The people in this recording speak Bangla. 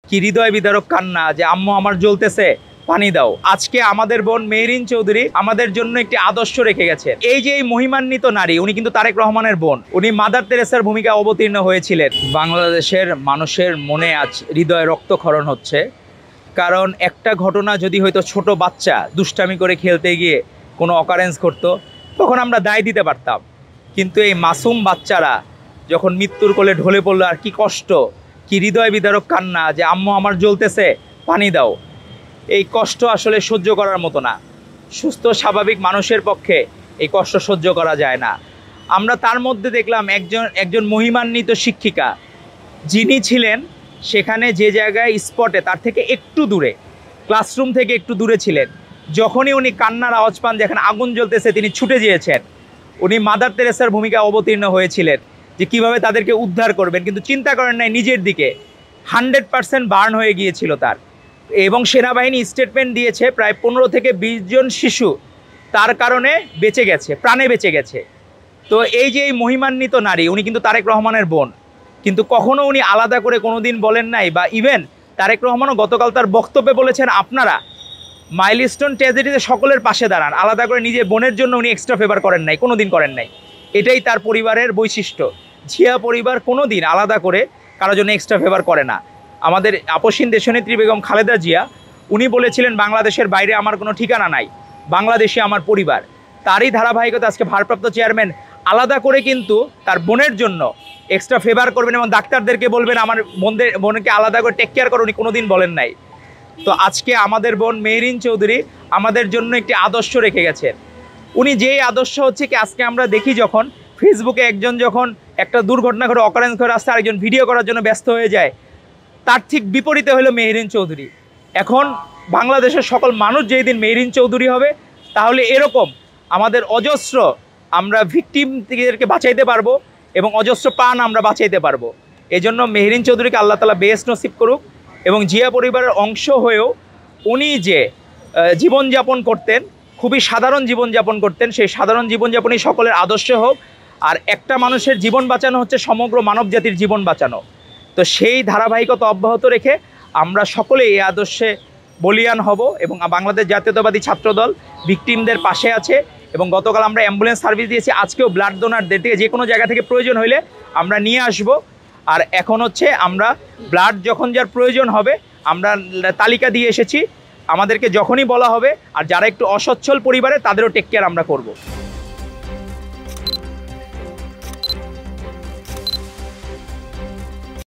কি হৃদয় বিদারক কান্না যে আম্মু আমার জ্বলতেছে পানি দাও। আজকে আমাদের বোন মেহরিন চৌধুরী আমাদের জন্য একটি আদর্শ রেখে গেছে। এই যে এই মহিমান্বিত নারী, উনি কিন্তু তারেক রহমানের বোন, উনি মাদার তেরেসার ভূমিকা অবতীর্ণ হয়েছিলেন। বাংলাদেশের মানুষের মনে আজ হৃদয় রক্তক্ষরণ হচ্ছে, কারণ একটা ঘটনা যদি হয়তো ছোট বাচ্চা দুষ্টামি করে খেলতে গিয়ে কোনো অকারেন্স করতো, তখন আমরা দায় দিতে পারতাম। কিন্তু এই মাসুম বাচ্চারা যখন মৃত্যুর কোলে ঢলে পড়লো, আর কি কষ্ট, কি হৃদয় বিদারক কান্না যে আম্মু আমার জ্বলতেছে পানি দাও। এই কষ্ট আসলে সহ্য করার মতো না। সুস্থ স্বাভাবিক মানুষের পক্ষে এই কষ্ট সহ্য করা যায় না। আমরা তার মধ্যে দেখলাম একজন মহিমান্বিত শিক্ষিকা, যিনি ছিলেন সেখানে যে জায়গায় স্পটে তার থেকে একটু দূরে, ক্লাসরুম থেকে একটু দূরে ছিলেন। যখনই উনি কান্নার আওয়াজ পান যেখানে আগুন জ্বলতেছে, তিনি ছুটে গিয়েছেন। উনি মাদার তেরেসার ভূমিকা অবতীর্ণ হয়েছিলেন যে কিভাবে তাদেরকে উদ্ধার করবেন, কিন্তু চিন্তা করেন নাই নিজের দিকে। 100% বার্ন হয়ে গিয়েছিল তার। এবং সেনাবাহিনী স্টেটমেন্ট দিয়েছে প্রায় 15 থেকে 20 জন শিশু তার কারণে বেঁচে গেছে, প্রাণে বেঁচে গেছে। তো এই যে এই মহিমান্বিত নারী, উনি কিন্তু তারেক রহমানের বোন, কিন্তু কখনো উনি আলাদা করে কোনোদিন বলেন নাই। বা ইভেন তারেক রহমানও গতকাল তার বক্তব্যে বলেছেন, আপনারা মাইলস্টোন ট্র্যাজেডিতে সকলের পাশে দাঁড়ান, আলাদা করে নিজের বোনের জন্য উনি এক্সট্রা ফেভার করেন নাই, কোনো দিন করেন নাই। এটাই তার পরিবারের বৈশিষ্ট্য। জিয়া পরিবার কোনো দিন আলাদা করে কারোর জন্য এক্সট্রা ফেভার করে না। আমাদের আপসীন দেশনেত্রী বেগম খালেদা জিয়া, উনি বলেছিলেন বাংলাদেশের বাইরে আমার কোনো ঠিকানা নাই, বাংলাদেশে আমার পরিবার। তারই ধারাবাহিকতা আজকে ভারপ্রাপ্ত চেয়ারম্যান আলাদা করে কিন্তু তার বোনের জন্য এক্সট্রা ফেভার করবেন এবং ডাক্তারদেরকে বলবেন আমার বোনকে আলাদা করে টেক কেয়ার করো, উনি কোনো দিন বলেন নাই। তো আজকে আমাদের বোন মেহরিন চৌধুরী আমাদের জন্য একটি আদর্শ রেখে গেছেন। উনি যেই আদর্শ হচ্ছে কি, আজকে আমরা দেখি যখন ফেসবুকে একজন যখন একটা দুর্ঘটনা ঘটে, অকারেন্স করে রাস্তায় আরেকজন ভিডিও করার জন্য ব্যস্ত হয়ে যায়, তার ঠিক বিপরীতে হলো মেহরিন চৌধুরী। এখন বাংলাদেশের সকল মানুষ যেই দিন মেহরিন চৌধুরী হবে, তাহলে এরকম আমাদের অজস্র আমরা ভিকটিমদেরকে বাঁচাইতে পারবো এবং অজস্র প্রাণ আমরা বাঁচাইতে পারবো। এজন্য মেহরিন চৌধুরীকে আল্লাহ তাআলা বেহেশত নসিব করুক। এবং জিয়া পরিবারের অংশ হয়েও উনি যে জীবনযাপন করতেন, খুবই সাধারণ জীবনযাপন করতেন, সেই সাধারণ জীবনযাপনই সকলের আদর্শ হোক। আর একটা মানুষের জীবন বাঁচানো হচ্ছে সমগ্র মানব জাতির জীবন বাঁচানো। তো সেই ধারাবাহিকতা অব্যাহত রেখে আমরা সকলে এই আদর্শে বলিয়ান হব। এবং বাংলাদেশ জাতীয়তাবাদী ছাত্রদল ভিকটিমদের পাশে আছে। এবং গতকাল আমরা অ্যাম্বুলেন্স সার্ভিস দিয়েছি, আজকেও ব্লাড ডোনারদের থেকে যে কোনো জায়গা থেকে প্রয়োজন হইলে আমরা নিয়ে আসব। আর এখন হচ্ছে আমরা ব্লাড যখন যার প্রয়োজন হবে আমরা তালিকা দিয়ে এসেছি, আমাদেরকে যখনই বলা হবে। আর যারা একটু অসচ্ছল পরিবারে তাদেরও টেক কেয়ার আমরা করব।